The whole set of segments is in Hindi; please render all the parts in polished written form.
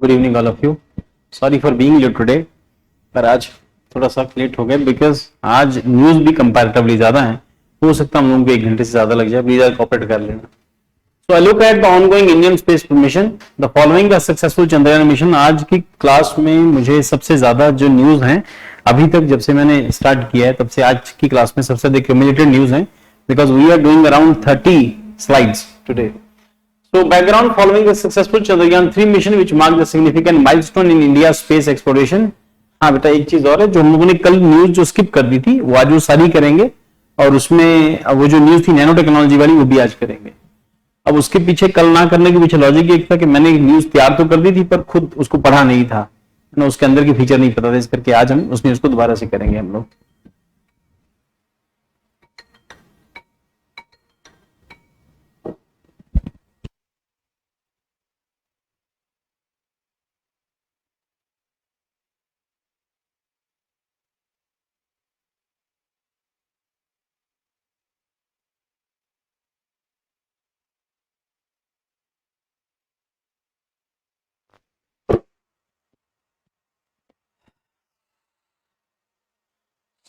Good evening all of you. Sorry for being late today, पर आज थोड़ा सा लेट हो गया बिकॉज आज न्यूज भी कंपैरेटिवली ज्यादा है। हो सकता है हम लोगों को 1 घंटे से ज्यादा लग जाए, प्लीज कॉपरेट कर लेना। So I look at the ongoing Indian space mission, the following the successful Chandrayaan mission. आज की क्लास में मुझे सबसे ज्यादा जो न्यूज है अभी तक जब से मैंने स्टार्ट किया है तब से आज की क्लास में सबसे अधिक क्यूमुलेटेड न्यूज है because we are doing around 30 slides today. So background following the successful Chandrayaan 3 mission which marked a significant milestone in India's space exploration। हाँ बेटा एक चीज और है जो हम लोगों ने कल न्यूज जो स्किप कर दी थी वो आज वो सारी करेंगे और उसमें वो जो न्यूज थी नैनो टेक्नोलॉजी वाली वो भी आज करेंगे। अब उसके पीछे कल ना करने के पीछे लॉजिक एक था कि मैंने न्यूज तैयार तो कर दी थी पर खुद उसको पढ़ा नहीं था ना, उसके अंदर की फीचर नहीं पता था, इस करके आज हम उस न्यूज को दोबारा से करेंगे हम लोग।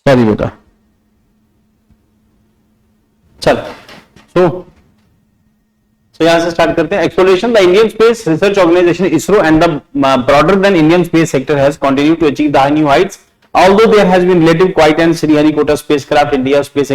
सॉरी बेटा, चल सो यहां से स्टार्ट करते हैं। Exploration the Indian space research organisation ISRO and the broader then Indian space sector has continued to achieve the new heights although there has been relative quiet and Sriharikota spacecraft. India's space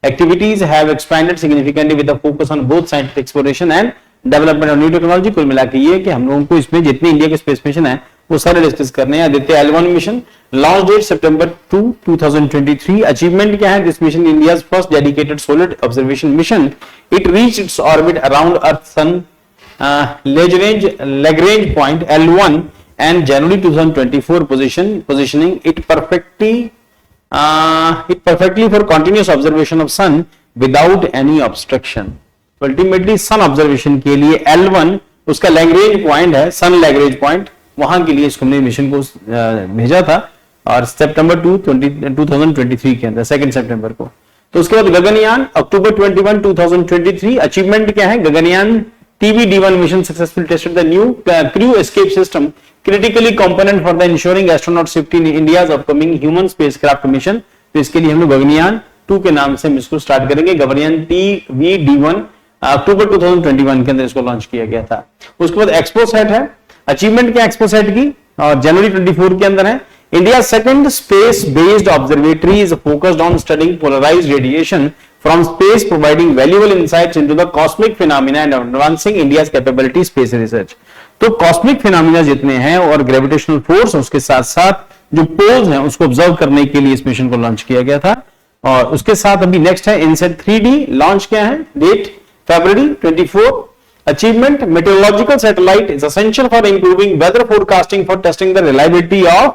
activities have expanded significantly with a focus on both scientific exploration and development of new technology। कुल मिला के ये कि हम लोगों को इसमें जितने इंडिया के स्पेस मिशन है वो सारे डिस्कस करने हैं। Aditya L1 mission launch date सितंबर 2, 2023। अचीवमेंट क्या है this mission? India's first dedicated solar observation mission. It reached its orbit around earth sun Lagrange point L1 and January 2024 positioning it perfectly for continuous observation of sun without any obstruction। Ultimately sun observation के लिए L1 उसका लैग्रेंज पॉइंट है, सन लैग्रेंज पॉइंट, वहां के लिए इसको हमने मिशन को भेजा था और सितंबर 2, 2023 के अंदर 2 सितंबर को। तो उसके बाद गगनयान अक्टूबर 21, 2023। अचीवमेंट क्या है? Gaganyaan TB-D1 mission successfully tested the new crew escape system, critically component for the ensuring astronaut safety in India's upcoming human spacecraft mission। तो इसके लिए हम लोग गगनयान 2 के नाम से हम इसको स्टार्ट करेंगे। गगनयान TB-D1 अक्टूबर 2021 के अंदर इसको लॉन्च किया गया था। उसके बाद एक्सपोसैट है। अचीवमेंट क्या एक्सपोसैट की? और जनवरी 24 के अंदर है। India second space based observatory is focused on studying polarised radiation from space, providing valuable insights into the cosmic phenomena and advancing India's capability space research। तो कॉस्मिक फिनोमिना जितने हैं और ग्रेविटेशनल फोर्स उसके साथ साथ जो पोल्स हैं उसको ऑब्जर्व करने के लिए इस मिशन को लॉन्च किया गया था। और उसके साथ अभी नेक्स्ट है इनसेट 3D लॉन्च क्या है? डेट फरवरी 24। Achievement meteorological satellite is essential for improving weather forecasting for testing the reliability of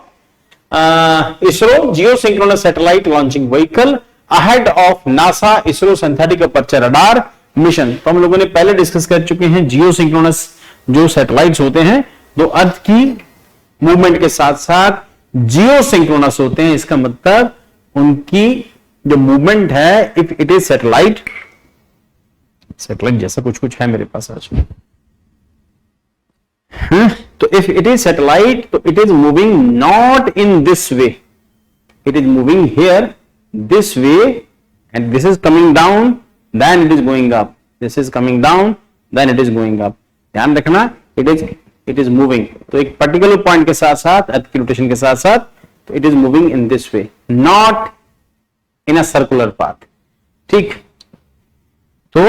ISRO geo synchronous satellite launching vehicle ahead of NASA ISRO synthetic aperture radar mission. तो हम लोगों ने पहले डिस्कस कर चुके हैं जियो सिंक्रोनस जो सैटेलाइट्स होते हैं तो अर्थ की मूवमेंट के साथ साथ जियो सिंक्रोनस होते हैं। इसका मतलब उनकी जो मूवमेंट है इफ इट इज सैटेलाइट जैसा कुछ है मेरे पास आज तो इफ इट इज सैटेलाइट तो it is moving not in this way, it is moving here this way and this is coming down then it is going up, this is coming down then it is going up। ध्यान रखना it is moving। तो एक पर्टिकुलर पॉइंट के साथ साथ अर्थ की रोटेशन के साथ साथ it is moving in this way not in a circular path। ठीक, तो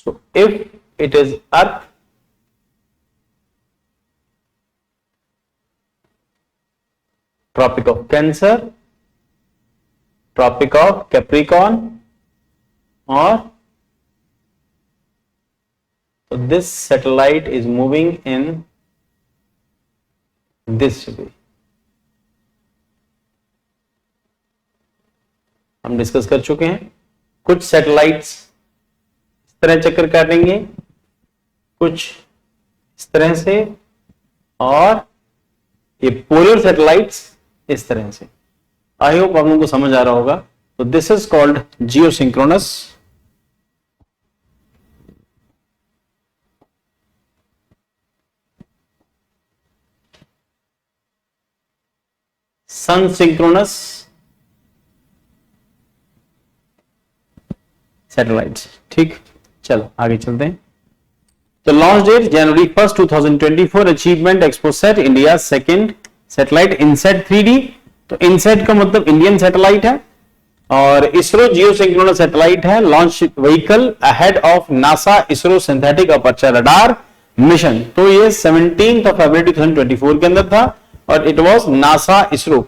so if it is Earth, Tropic of Cancer, Tropic of Capricorn, or so this satellite is moving in this way। हम डिस्कस कर चुके हैं। कुछ सैटेलाइट्स इस तरह चक्कर काटेंगे, कुछ इस तरह से, और ये पोलर सैटेलाइट्स इस तरह से। आई होप आप लोगों को समझ आ रहा होगा। तो this is called geosynchronous sun synchronous satellites. ठीक, चलो आगे चलते हैं। तो लॉन्च डेट जनवरी 1, 2024। Achievement XPoSat India second satellite INSAT 3D। तो इनसेट का मतलब इंडियन सैटेलाइट है, और इसरो जियोसिंक्रोनस सैटेलाइट है। Launch vehicle ahead of NASA ISRO synthetic aperture radar mission. तो ये 17 फरवरी 2024 के अंदर था, और it was NASA ISRO.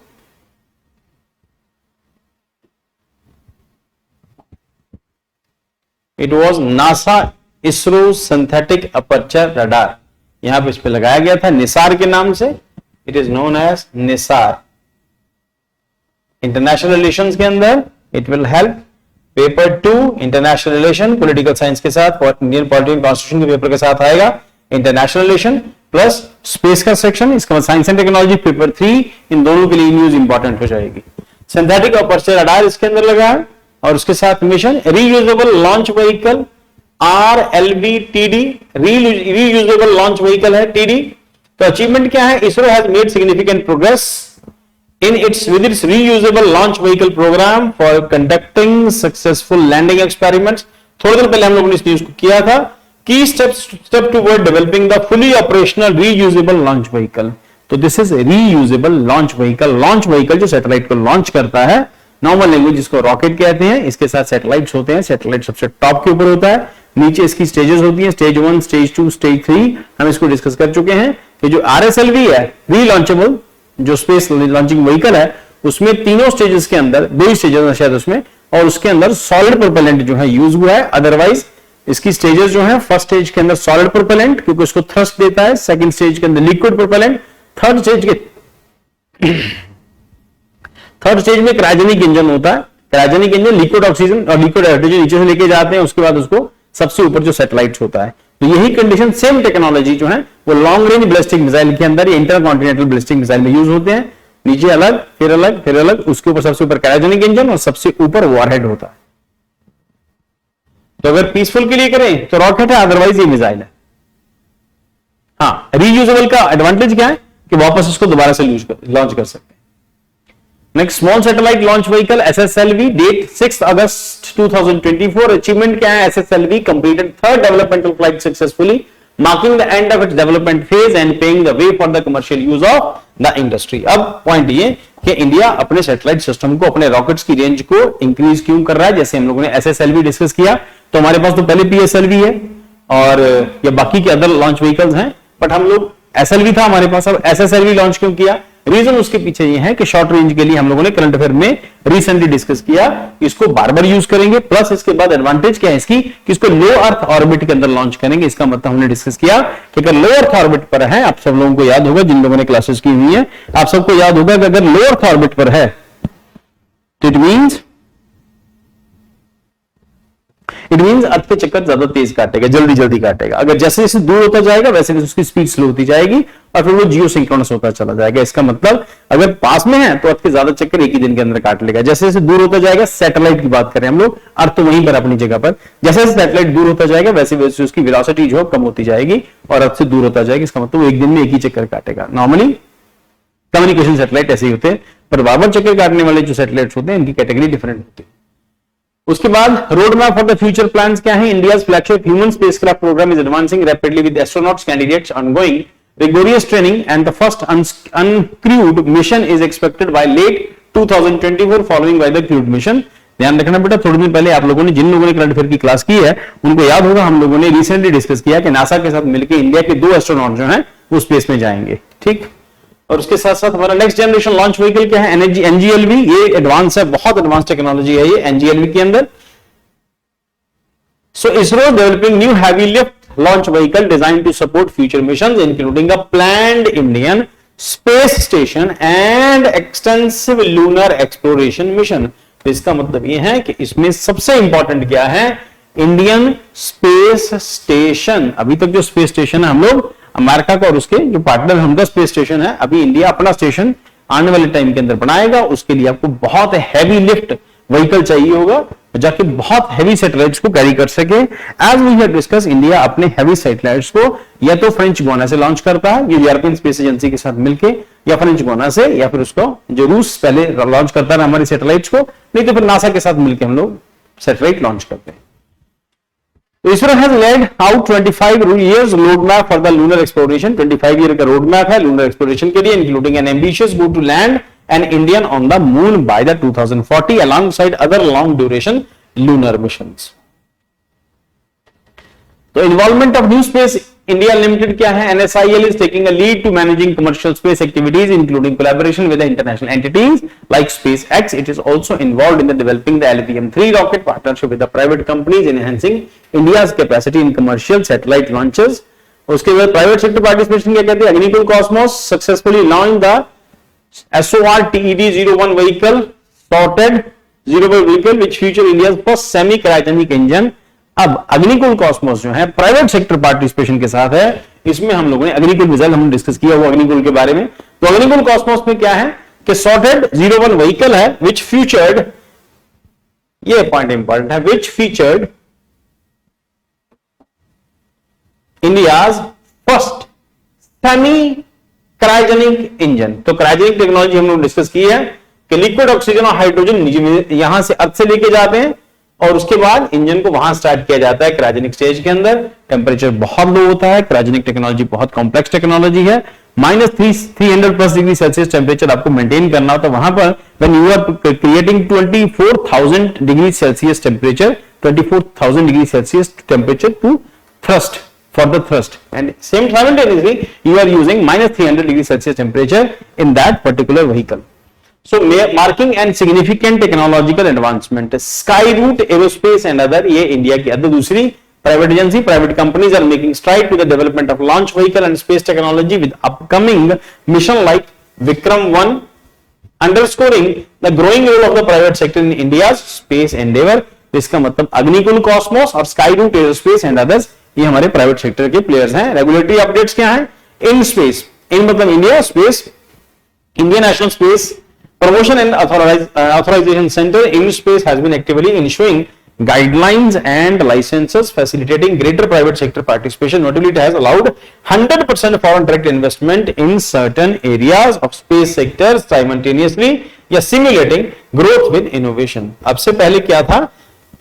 It was NASA ISRO synthetic aperture radar. यहां पे इस पे लगाया गया था निसार के नाम से। It is known as NISAR. International relations के अंदर it will help. Paper 2 international relation political science के साथ, इंडियन पॉलिटिकल कॉन्स्टिट्यूशन के पेपर के साथ आएगा। इंटरनेशनल रिलेशन प्लस स्पेस का सेक्शन, इसका साइंस एंड टेक्नोलॉजी पेपर 3, इन दोनों के लिए न्यूज इंपॉर्टेंट हो जाएगी। सिंथेटिक अपर्चर रडार इसके अंदर लगा है, और उसके साथ mission reusable launch vehicle RLV-TD, reusable launch vehicle है TD। तो अचीवमेंट क्या है? ISRO has made significant progress in its with its reusable launch vehicle program for conducting successful landing experiments। थोड़ी देर पहले हम लोगों ने इस न्यूज को किया था। Key step toward developing the fully operational reusable launch vehicle। तो this is reusable launch vehicle। Launch vehicle जो सैटेलाइट को लॉन्च करता है, नॉर्मल लैंग्वेज जिसको रॉकेट कहते हैं, इसके साथ सैटेलाइट्स होते हैं। सैटेलाइट सबसे टॉप के ऊपर होता है, नीचे इसकी स्टेजेस होती हैं, स्टेज 1, स्टेज 2, स्टेज 3। हम इसको डिस्कस कर चुके हैं कि जो RSLV है, रीलॉन्चेबल जो स्पेस लॉन्चिंग व्हीकल है, उसमें तीनों स्टेजेस के अंदर, 2 स्टेजेस है शायद उसमें, और उसके अंदर सॉलिड प्रोपेलेंट जो है यूज हुआ है। अदरवाइज इसकी स्टेजेस जो है, फर्स्ट स्टेज के अंदर सॉलिड प्रोपेलेंट क्योंकि उसको थ्रस्ट देता है, सेकंड स्टेज के अंदर लिक्विड प्रोपेलेंट, थर्ड स्टेज में क्रायोजेनिक इंजन होता है। क्रायोजेनिक इंजन लिक्विड ऑक्सीजन और लिक्विड हाइड्रोजन नीचे से लेके जाते हैं, उसके बाद उसको सबसे ऊपर जो सैटेलाइट होता है। तो यही कंडीशन, सेम टेक्नोलॉजी जो है वो लॉन्ग रेंज बैलिस्टिक मिसाइल के अंदर, इंटरकॉन्टिनेंटल बैलिस्टिक मिसाइल में यूज होते हैं। नीचे अलग, फिर अलग, फिर अलग, उसके ऊपर सबसे ऊपर क्रायोजेनिक इंजन और सबसे ऊपर वॉरहेड होता है। तो अगर पीसफुल के लिए करें तो रॉकेट है, अदरवाइज ये मिसाइल है। हाँ, रीयूजेबल का एडवांटेज क्या है कि वापस उसको दोबारा से लॉन्च कर सकते हैं। Next, small satellite launch vehicle SSLV, date 6 अगस्त 2024। अचीवमेंट क्या है? SSLV completed third developmental flight successfully, marking the end of its development phase and paying the way for the commercial use of the industry. अब पॉइंट ये कि इंडिया अपने सैटेलाइट सिस्टम को, अपने रॉकेट्स की रेंज को इंक्रीज क्यों कर रहा है? जैसे हम लोगों ने SSLV डिस्कस किया, तो हमारे पास तो पहले PSLV है और या बाकी के अदर लॉन्च व्हीकल्स हैं, बट हम लोग SLV था हमारे पास, अब SSLV लॉन्च क्यों किया? रीजन उसके पीछे ये है कि शॉर्ट रेंज के लिए हम लोगों ने करंट अफेयर में रिसेंटली डिस्कस किया, इसको बार बार यूज करेंगे। प्लस इसके बाद एडवांटेज क्या है इसकी कि इसको लो अर्थ ऑर्बिट के अंदर लॉन्च करेंगे। इसका मतलब हमने डिस्कस किया कि अगर लो अर्थ ऑर्बिट पर है, आप सब लोगों को याद होगा, जिन लोगों ने क्लासेस की हुई है, आप सबको याद होगा कि अगर लो अर्थ ऑर्बिट पर है तो इट मींस अर्थ के चक्कर ज्यादा तेज काटेगा, जल्दी काटेगा। अगर जैसे जैसे दूर होता जाएगा वैसे वैसे उसकी स्पीड स्लो होती जाएगी और फिर वो जियो सिंक्रोनस होता चला जाएगा। इसका मतलब अगर पास में है तो अर्थ के ज्यादा चक्कर एक ही दिन के अंदर काट लेगा। जैसे जैसे दूर होता जाएगा, सैटेलाइट की बात करें हम लोग, अर्थ तो वहीं पर अपनी जगह पर, जैसे जैसे सैटेलाइट दूर होता जाएगा वैसे वैसे उसकी वेलोसिटी जो कम होती जाएगी और अर्थ से दूर होता जाएगा। इसका मतलब वो एक दिन में एक ही चक्कर काटेगा। नॉर्मली कम्युनिकेशन सैटेलाइट ऐसे ही होते हैं, पर बार-बार चक्कर काटने वाले जो सैटेलाइट्स होते हैं इनकी कैटेगरी डिफरेंट होती है। उसके बाद road map for the future plans क्या है? India's flagship human spacecraft programme is advancing rapidly with astronauts candidates ongoing rigorous training and the first uncrewed mission is expected by late 2024 following by the crewed mission। ध्यान रखना बेटा, थोड़े दिन पहले आप लोगों ने, जिन लोगों ने करंट अफेयर की क्लास की है उनको याद होगा, हम लोगों ने रिसेंटली डिस्कस किया कि नासा के साथ मिलकर इंडिया के 2 एस्ट्रोनॉट जो हैं वो स्पेस में जाएंगे। ठीक, और उसके साथ साथ हमारा नेक्स्ट जनरेशन लॉन्च व्हीकल क्या है? NGLV। ये एडवांस है, बहुत एडवांस टेक्नोलॉजी है ये NGLV के अंदर। So ISRO developing new heavy lift launch vehicle designed to support future missions including a planned Indian space station and extensive lunar exploration mission। तो इसका मतलब ये है कि इसमें सबसे इंपॉर्टेंट क्या है, इंडियन स्पेस स्टेशन। अभी तक जो स्पेस स्टेशन है हम लोग अमेरिका का और उसके जो पार्टनर है उनका स्पेस स्टेशन है, अभी इंडिया अपना स्टेशन आने वाले टाइम के अंदर बनाएगा। उसके लिए आपको बहुत हैवी लिफ्ट व्हीकल चाहिए होगा जाके बहुत हैवी सैटेलाइट्स को कैरी कर सके। As we have discuss, India अपने हैवी सैटेलाइट्स को या तो फ्रेंच गुयाना से लॉन्च करता है, ये यूरोपियन स्पेस एजेंसी के साथ मिलके, या फ्रेंच गुयाना से, या फिर उसको जो रूस पहले लॉन्च करता है हमारी सैटेलाइट्स को, नहीं तो फिर नासा के साथ मिलकर हम लोग सैटेलाइट लॉन्च करते हैं। ISRO has laid out 25 years roadmap for the lunar exploration। 25 year का रोडमैप है लूनर एक्सप्लोरेशन के लिए, including an ambitious goal to land an Indian on the moon by the 2040 alongside other long duration lunar missions। तो involvement of new space India limited क्या है, NSIL is taking a lead to managing commercial space activities including collaboration with the international entities like SpaceX। It is also involved in the developing the LVM-3 rocket partnership with the private companies, enhancing India's capacity in commercial satellite launches। उसके बाद प्राइवेट सेक्टर पार्टिसिपेशन क्या कहते हैं, Agnikul Cosmos successfully launch the SOR-TED-01 vehicle, sorted 01 vehicle which feature India's first semi cryogenic engine। अब अग्निकुल कॉस्मोस जो है प्राइवेट सेक्टर पार्टिसिपेशन के साथ है, इसमें हम लोगों ने अग्निकुल रिजल्ट हमने डिस्कस किया वो अग्निकुल के बारे में। तो अग्निकुल कॉस्मोस में क्या है कि सॉर्टेड 01 व्हीकल है विच फीचर्ड, ये पॉइंट इंपॉर्टेंट है, which featured India's first semi cryogenic engine. तो क्रायोजेनिक टेक्नोलॉजी हम लोग डिस्कस की है कि लिक्विड ऑक्सीजन और हाइड्रोजन यहां से अर्थ से लेके जाते हैं और उसके बाद इंजन को वहां स्टार्ट किया जाता है क्रायोजेनिक स्टेज के अंदर। टेम्परेचर बहुत लो होता है, क्रायोजेनिक टेक्नोलॉजी बहुत कॉम्प्लेक्स टेक्नोलॉजी है, -300+ डिग्री सेल्सियस टेम्परेचर आपको मेंटेन करना होता है वहां पर। When you are creating 24,000 degree Celsius temperature, 24,000 degree Celsius temperature to thrust for the thrust, and same simultaneously you are using -300 degree Celsius temperature in that particular vehicle। So marking and significant technological advancement, Skyroot Aerospace and other, ये इंडिया की अदर दूसरी private agency, private companies are making stride to the development of launch vehicle and space technology with upcoming mission like Vikram-1, underscoring the growing role of the private sector in India's space endeavor। इसका मतलब अग्निकुल कॉस्मोस और Skyroot Aerospace and others ये हमारे प्राइवेट सेक्टर के प्लेयर्स हैं। रेगुलेटरी अपडेट्स क्या हैं, इन स्पेस, इन मतलब India space, India national space promotion and authorisation centre IN space has been actively issuing guidelines and licenses facilitating greater private sector participation। Notably, it has allowed 100% foreign direct investment in certain areas of space sector simultaneously या simulating growth with innovation। अब से पहले क्या था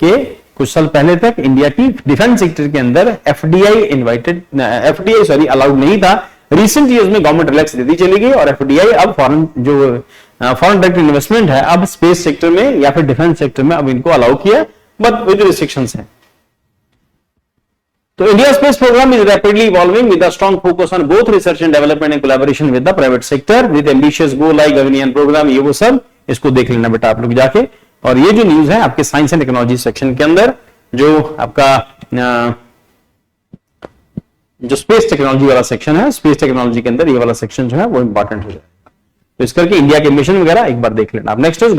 कि कुछ साल पहले तक इंडिया की डिफेंस सेक्टर के अंदर एफडीआई अलाउड नहीं था। रिसेंट ईयर्स में गवर्नमेंट रिलैक्स देती चली गई और एफडीआई अब फॉरेन डायरेक्ट इन्वेस्टमेंट है अब स्पेस सेक्टर में या फिर डिफेंस सेक्टर में अब इनको अलाउ किया, बट विद रिस्ट्रिक्शंस हैं। तो India space programme is rapidly evolving with a strong focus on both research and development in collaboration with the private sector with ambitious goal like Gaganyaan programme. ये वो सब इसको देख लेना बेटा आप लोग जाके। और ये जो न्यूज है आपके साइंस एंड टेक्नोलॉजी सेक्शन के अंदर जो आपका जो स्पेस टेक्नोलॉजी वाला सेक्शन है, स्पेस टेक्नोलॉजी के अंदर ये वाला सेक्शन जो है वो इंपॉर्टेंट हो जाएगा। तो इस करके इंडिया के मिशन वगैरह एक बार देख लेना। अब नेक्स्ट इज